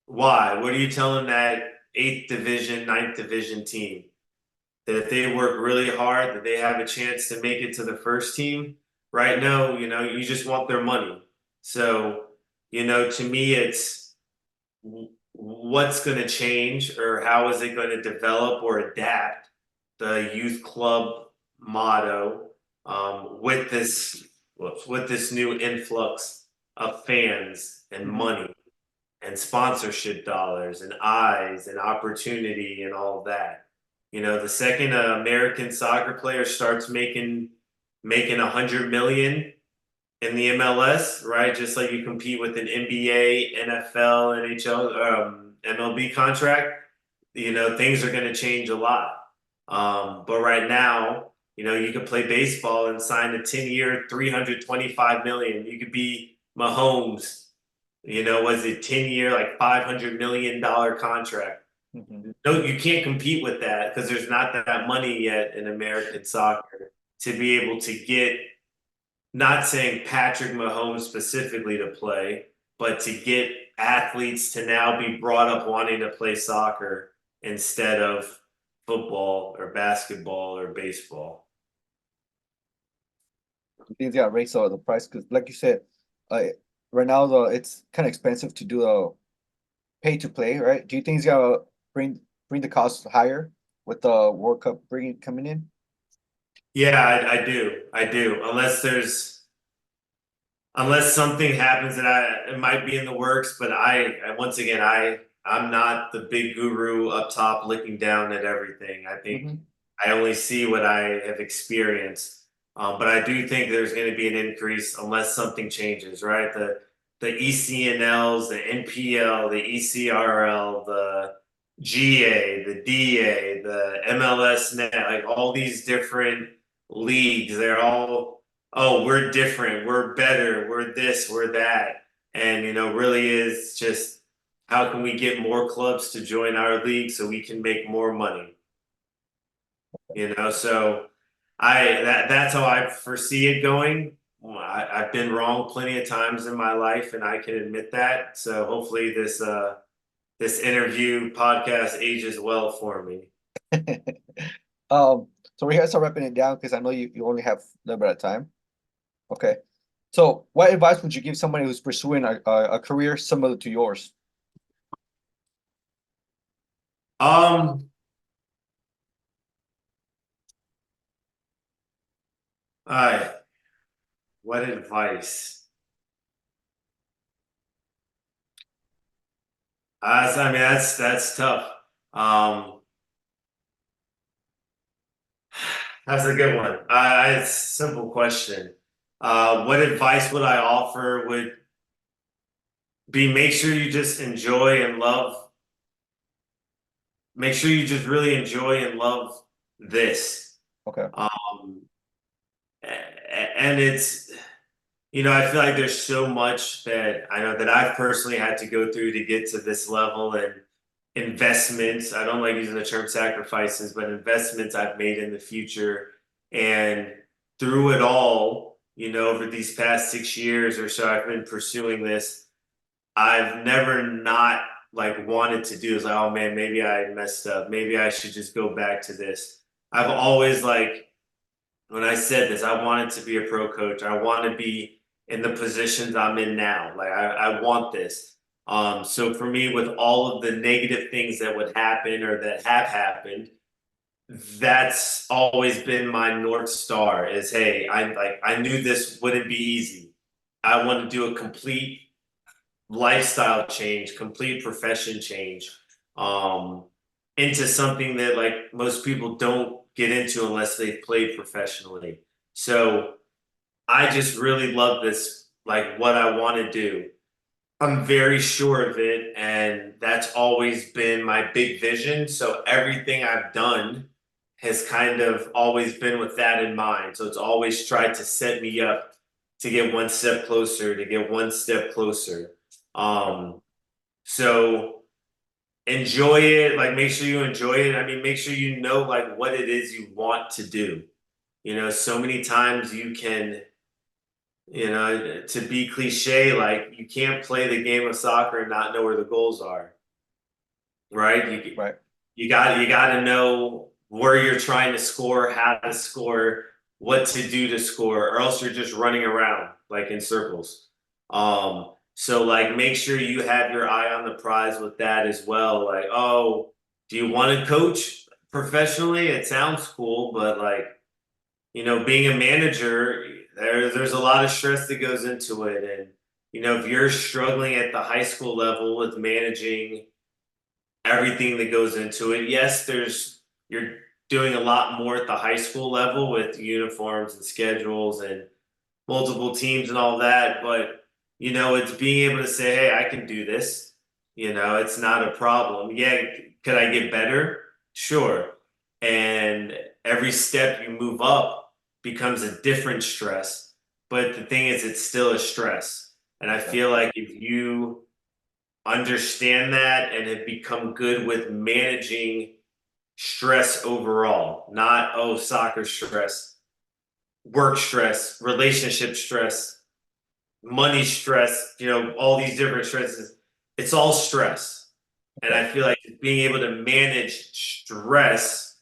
why. What are you telling that eighth division, ninth division team? That if they work really hard, that they have a chance to make it to the first team? Right? No, you just want their money. So, to me, it's what's going to change, or how is it going to develop or adapt the youth club motto, with this new influx of fans and Mhm. money and sponsorship dollars and eyes and opportunity and all of that. The second American soccer player starts making 100 million in the MLS, right? Just like you compete with an NBA, NFL, NHL, MLB contract. things are going to change a lot. But right now, you could play baseball and sign a 10-year, 325 million. You could be Mahomes, was it 10-year, like $500 million contract? Mhm. No, you can't compete with that because there's not that money yet in American soccer to be able to get, not saying Patrick Mahomes specifically to play, but to get athletes to now be brought up wanting to play soccer instead of football or basketball or baseball. Things got raised the price because, like you said, uh, right now it's kind of expensive to do a pay to play, right? Do you think it's gonna bring the cost higher with the World Cup bringing coming in? Yeah, I do. I do. Unless something happens that it might be in the works, but once again, I'm not the big guru up top looking down at everything. I think Mhm. I only see what I have experienced. But I do think there's going to be an increase unless something changes, right? The ECNLs, the NPL, the ECRL, the GA, the DA, the MLS net, like all these different leagues, they're all, oh, we're different, we're better, we're this, we're that. And really is just how can we get more clubs to join our league so we can make more money? So that's how I foresee it going. Well, I've been wrong plenty of times in my life, and I can admit that. So hopefully this interview podcast ages well for me. So we have to start wrapping it down because I know you only have a little bit of time. Okay. So what advice would you give somebody who's pursuing a career similar to yours? Um, I what advice? I mean, that's tough. Um, that's a good one. It's a simple question. What advice would I offer? Would be make sure you just enjoy and love. Make sure you just really enjoy and love this. Okay. Um, and it's, I feel like there's so much that I know that I've personally had to go through to get to this level, and investments. I don't like using the term sacrifices, but investments I've made in the future. And through it all, over these past 6 years or so, I've been pursuing this. I've never not like wanted to do is like, oh man, maybe I messed up. Maybe I should just go back to this. I've always like when I said this, I wanted to be a pro coach. I want to be in the positions I'm in now. Like I want this. So for me, with all of the negative things that would happen or that have happened, that's always been my North Star is, hey, I knew this wouldn't be easy. I want to do a complete lifestyle change, complete profession change, um, into something that like most people don't get into unless they've played professionally. So I just really love this, like what I want to do. I'm very sure of it, and that's always been my big vision. So everything I've done has kind of always been with that in mind. So it's always tried to set me up to get one step closer, to get one step closer. Um, so enjoy it, like make sure you enjoy it. I mean, make sure you know like what it is you want to do. So many times you can, to be cliche, like you can't play the game of soccer and not know where the goals are, right? Right. You got to know where you're trying to score, how to score, what to do to score, or else you're just running around like in circles. So like make sure you have your eye on the prize with that as well. Like, oh, do you want to coach professionally? It sounds cool, but like, being a manager, there's a lot of stress that goes into it. And, if you're struggling at the high school level with managing everything that goes into it. Yes, you're doing a lot more at the high school level with uniforms and schedules and multiple teams and all that, but it's being able to say, "Hey, I can do this." It's not a problem. Yeah, Could I get better? Sure. And every step you move up becomes a different stress. But the thing is, it's still a stress. And I Yeah. feel like if you understand that and have become good with managing stress overall, not, oh, soccer stress, work stress, relationship stress, money stress, all these different stresses. It's all stress. And Okay. I feel like being able to manage stress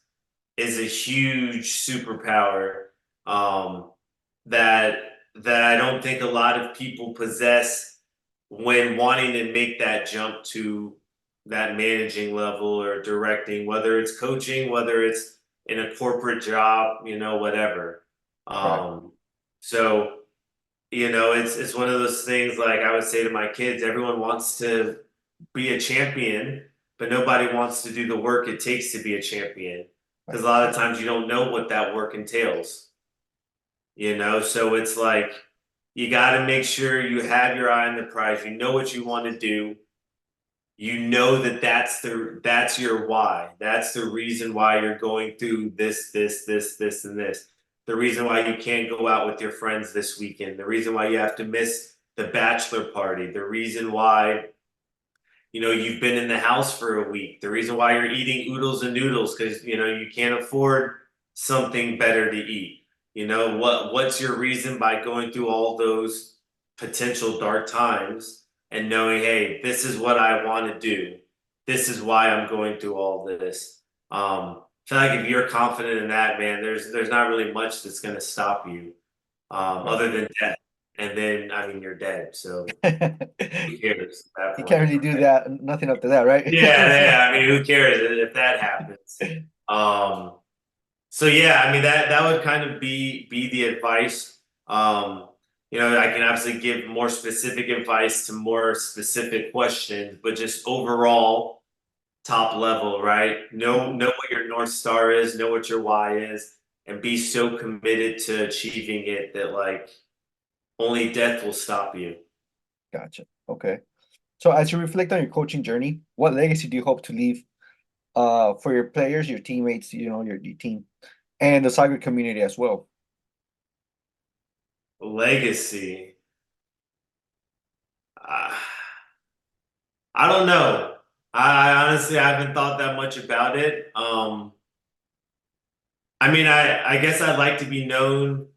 is a huge superpower um, that I don't think a lot of people possess when wanting to make that jump to that managing level or directing, whether it's coaching, whether it's in a corporate job, whatever. Right. So it's one of those things like I would say to my kids, everyone wants to be a champion, but nobody wants to do the work it takes to be a champion. Right. Because a lot of times you don't know what that work entails. So it's like you got to make sure you have your eye on the prize. You know what you want to do. You know that that's your why. That's the reason why you're going through this, and this. The reason why you can't go out with your friends this weekend. The reason why you have to miss the bachelor party. The reason why you've been in the house for a week. The reason why you're eating oodles and noodles because you can't afford something better to eat. What's your reason by going through all those potential dark times and knowing, hey, this is what I want to do. This is why I'm going through all this. I feel like if you're confident in that, man, there's not really much that's going to stop you, Right. other than death. And then, I mean, you're dead. So who cares at that You can't point? really do that. Nothing after that, right? Yeah. I mean, who cares if that happens? Um, so yeah, I mean that would kind of be the advice. I can obviously give more specific advice to more specific questions, but just overall top level, right? Know what your North Star is, know what your why is, and be so committed to achieving it that like only death will stop you. Gotcha. Okay. So as you reflect on your coaching journey, what legacy do you hope to leave for your players, your teammates, your team, and the soccer community as well? Legacy. Uh, I don't know. I honestly I haven't thought that much about it. I mean, I guess I'd like to be known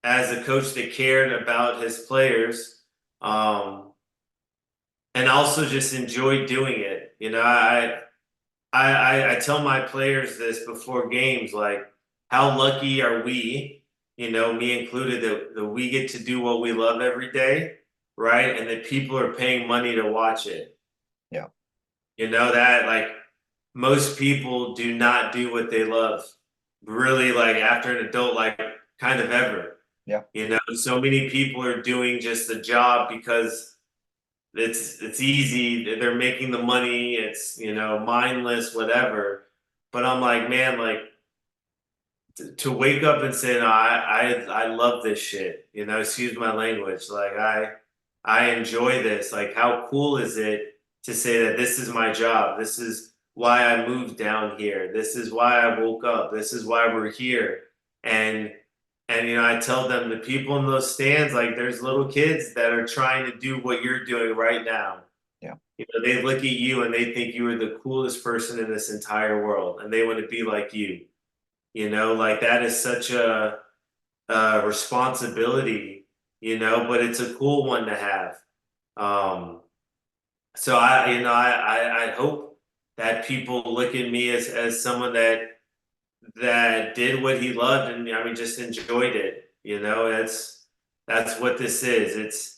as a coach that cared about his players, um, and also just enjoyed doing it. I tell my players this before games, like, how lucky are we, me included, that we get to do what we love every day, right? And that people are paying money to watch it. Yeah. That like most people do not do what they love really like after an adult, like kind of ever. Yeah. So many people are doing just a job because it's easy. They're making the money. It's mindless, whatever. But I'm like, man, like to wake up and say, no, I love this shit. Excuse my language. Like I enjoy this. Like how cool is it to say that this is my job? This is why I moved down here. This is why I woke up. This is why we're here. And I tell them the people in those stands, like there's little kids that are trying to do what you're doing right now. Yeah. They look at you and they think you are the coolest person in this entire world, and they want to be like you. Like that is such a responsibility, but it's a cool one to have. Um, so I hope that people look at me as someone that did what he loved and I mean just enjoyed it. That's what this is.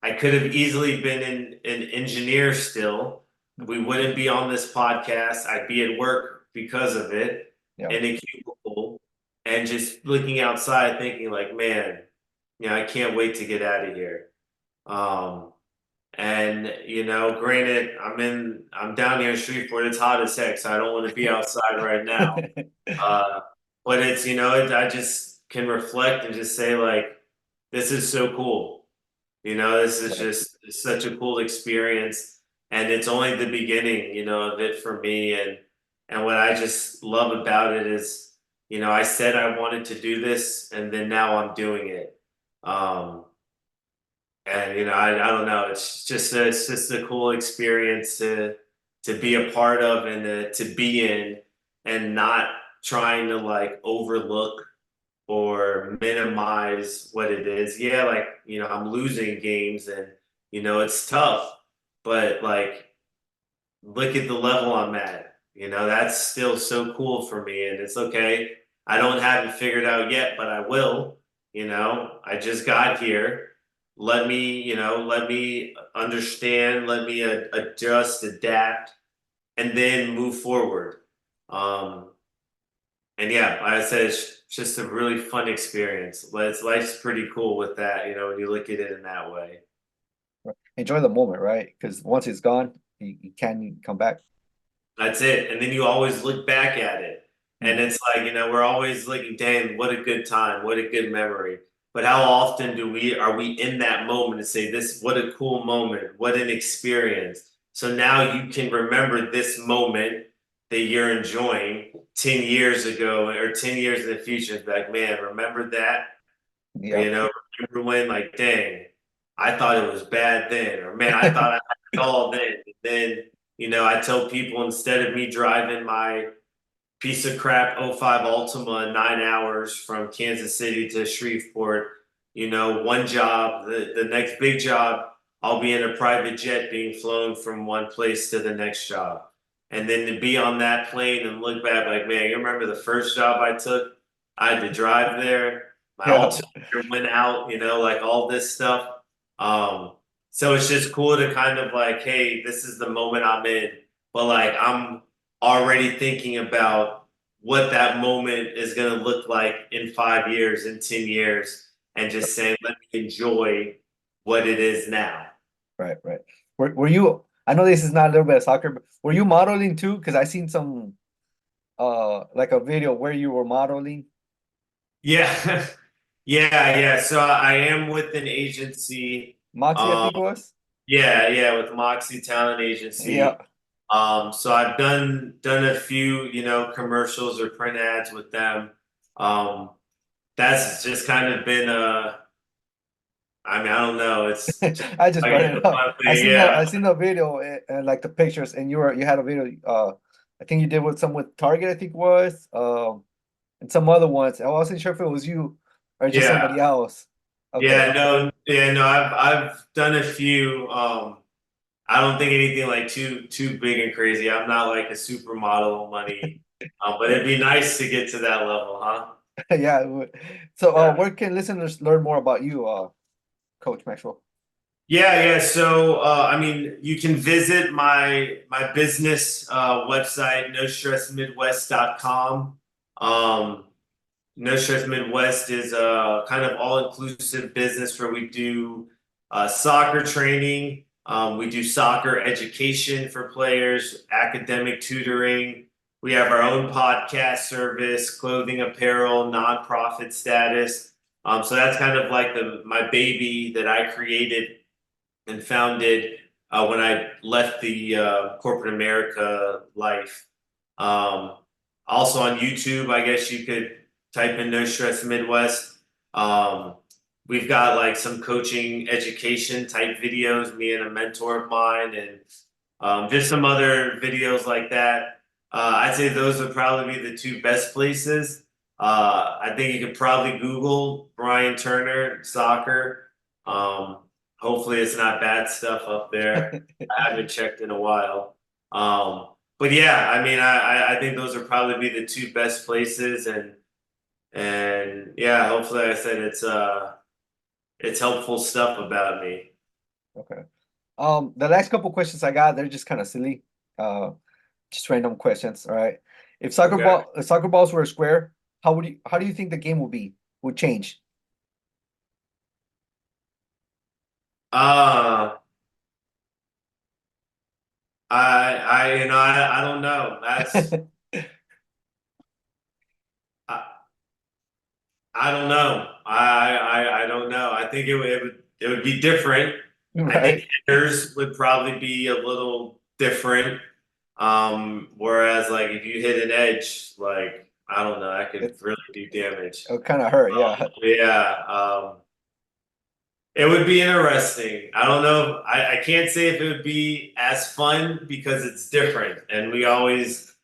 I could have easily been an engineer still. We wouldn't be on this podcast. I'd be at work because of it Yeah. in a cubicle and just looking outside thinking like, man, I can't wait to get out of here. Um, and granted, I'm down here in Shreveport. It's hot as heck, so I don't want to be outside right now. Uh, but it's I just can reflect and just say like, this is so cool. This is Right. just such a cool experience. and it's only the beginning, of it for me. And what I just love about it is, I said I wanted to do this, and then now I'm doing it. Um, and I don't know. It's just a cool experience to be a part of and to be in, and not trying to like overlook or minimize what it is. Yeah, like, I'm losing games, and it's tough, but like, look at the level I'm at. That's still so cool for me, and it's okay. I don't have it figured out yet, but I will. I just got here. Let me understand, let me adjust, adapt, and then move forward. Um, and yeah, like I said, it's just a really fun experience. Life's pretty cool with that, when you look at it in that way. Enjoy the moment, right? Because once it's gone, you can't come back. That's it. And then you always look back at it. And Mm. it's like, we're always looking, dang, what a good time, what a good memory. But how often are we in that moment and say, this, what a cool moment, what an experience. So now you can remember this moment that you're enjoying 10 years ago or 10 years in the future. It's like, man, remember that? Or, Yeah. remember when, like, dang, I thought it was bad then, or man, I thought I had it all then. And then, I tell people, instead of me driving my piece of crap '05 Altima 9 hours from Kansas City to Shreveport, one job, the next big job, I'll be in a private jet being flown from one place to the next job. And then to be on that plane and look back like, man, you remember the first job I took? I had to drive there. My Yeah. alternator went out, like all this stuff. Um, so it's just cool to kind of like, hey, this is the moment I'm in, but like I'm already thinking about what that moment is going to look like in 5 years, in 10 years, and just saying, let me enjoy what it is now. Right, right. Were you, I know this is not a little bit of soccer, but were you modeling too? Because I seen some like a video where you were modeling. Yeah. Yeah. So I am with an agency. Moxie, I Um, think it was. yeah, with Moxie Talent Yeah. Agency. So I've done a few, commercials or print ads with them. Um, that's just kind of been I mean, I don't know. It's just I just like brought it's a it up. fun thing. Yeah. I seen the video and like the pictures, and you had a video. I think you did with Target. I think it was and some other ones. I wasn't sure if it was you or just Yeah. somebody else. Okay. Yeah, no. I've done a few. I don't think anything like too big and crazy. I'm not like a supermodel money, but it'd be nice to get to that level, huh? Yeah. So, Yeah. where can listeners learn more about you, Coach Maxwell? Yeah. So I mean, you can visit my business website, nostressmidwest.com. Um, No Stress Midwest is a kind of all-inclusive business where we do soccer training. We do soccer education for players, academic tutoring. We have our own podcast service, clothing, apparel, nonprofit status. So that's kind of like my baby that I created and founded when I left the corporate America life. Um, Also on YouTube, I guess you could type in No Stress Midwest. Um, we've got like some coaching education type videos, me and a mentor of mine, and just some other videos like that. I'd say those would probably be the two best places. I think you could probably Google Brian Turner soccer. Um, Hopefully, it's not bad stuff up there. I haven't checked in a while. But yeah, I mean, I think those are probably be the two best places, and yeah, hopefully, like I said it's helpful stuff about me. Okay. The last couple questions I got, they're just kind of silly. Uh, just random questions. All right. Okay. If soccer balls were a square, how do you think the game would change? Uh, I don't know. I, I don't know. I don't know. I think it would be different. I think Right. hitters would probably be a little different. Whereas like if you hit an edge, like I don't know, that could It, really do damage. it kind of hurt. Yeah. Yeah, it would be interesting. I don't know. I can't say if it would be as fun because it's different, and we always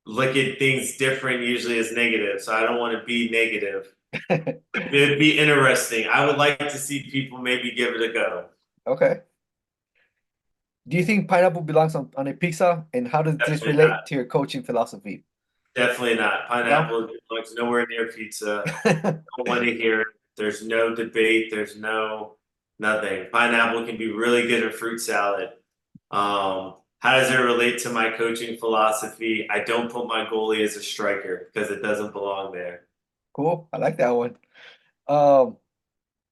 look at things different usually as negative. So I don't want to be negative. It'd be interesting. I would like to see people maybe give it a go. Okay. Do you think pineapple belongs on a pizza? And how does this Definitely relate not. to your coaching philosophy? Definitely not. No? Pineapple belongs nowhere near pizza. Don't want to hear it. There's no debate. There's no nothing. Pineapple can be really good in fruit salad. How does it relate to my coaching philosophy? I don't put my goalie as a striker because it doesn't belong there. Cool. I like that one. Um,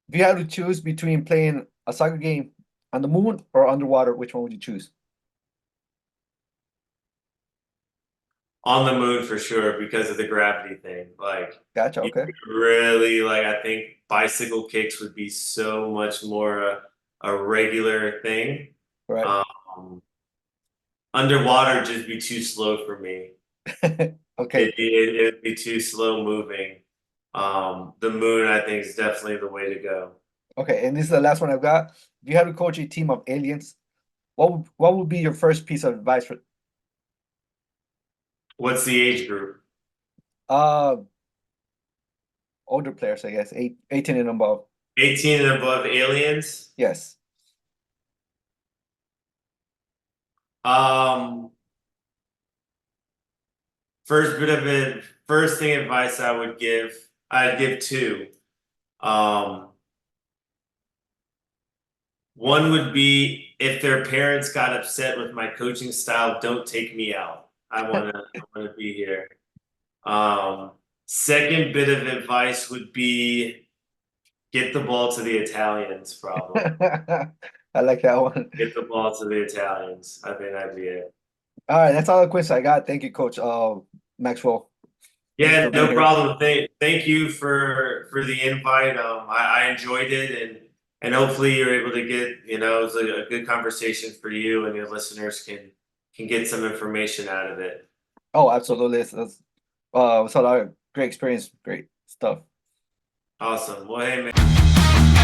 if you had to choose between playing a soccer game on the moon or underwater, which one would you choose? On the moon for sure because of the gravity thing. Like Gotcha. you Okay. could really like I think bicycle kicks would be so much more a regular thing. Right. Um, Underwater just be too slow for me. Okay. It'd be too slow moving. The moon I think is definitely the way to go. Okay. And this is the last one I've got. If you had to coach a team of aliens, what would be your first piece of advice for What's the age group? uh older players, I guess, 18 and above? 18 and above aliens. Yes. Um, first thing advice I'd give two. Um, One would be if their parents got upset with my coaching style, don't take me out. I wanna be here. Um, Second bit of advice would be get the ball to the Italians, probably. I like that one. Get the ball to the Italians. I think that'd be it. All right, that's all the questions I got. Thank you, Coach Maxwell. Thank you Yeah, for being no here. problem. Thank you for the invite. I enjoyed it, and hopefully you're able to get it was a good conversation for you and your listeners can get some information out of it. Oh, absolutely. It's a lot of great experience, great stuff. Awesome. Well, hey man.